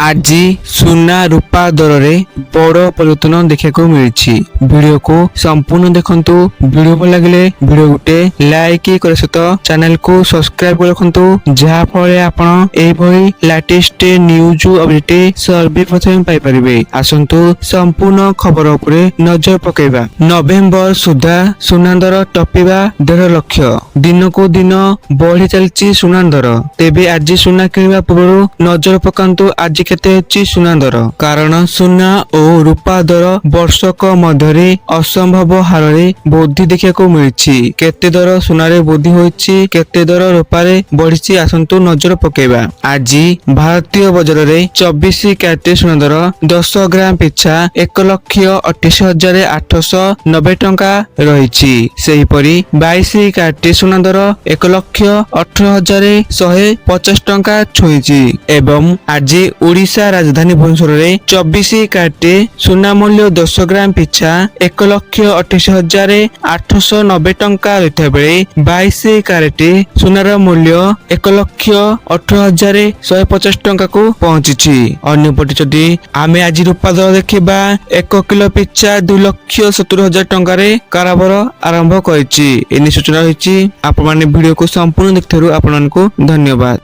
आज सुना रूपा दर में बड़ परिवर्तन देखा मिली। वीडियो को संपूर्ण देखंतु। वीडियो भल लगे वीडियो गोटे लाइक कर सहित चैनल को सब्सक्राइब कर रखु जहाँ फल आपण लेटेस्ट न्यूज अपडेट सर्वप्रथम पाइपर। आसतु संपूर्ण खबर उपर नजर पकेबा। नवेम्बर सुधा सुना दर टपिबा 1.5 लाख। दिन को दिन बढ़ी चलती सुना दर। तेबे आज सुना किणवा पूर्व नजर पकांतु आज केते अछि सुना दर। कारण सुना और रूपा दर वर्षक मध्य असंभव हार वृद्धि देखा मिली। केते दर सुनारे वृद्धि होइछि, केते दर रूपारे बढ़ी। आसंतु नजर पकेबा। आज भारतीय बजार में 24 कैरेट सुना दर 10 ग्राम पिछा 1,28,890 टंका रही। सेहीपरि 22 कैरेट सुना दर 1,18,150 टंका छुईछि। एवं आज ओडिशा राजधानी भुवनेश्वर में 24 कैरेट सुना मूल्य 10 ग्राम पिछा 1,28,890 टंका रही बेले 22 कैरेट सुनार मूल्य 1,18,150 टंका को पहुंची। अन्यपटे जदि आमे आज रूपा दर देखा 1 किलो पिछा 2,70,000 टंका कारोबार आरंभ कर सूचना रही। आपण वीडियो को संपूर्ण देखिथारु आपको धन्यवाद।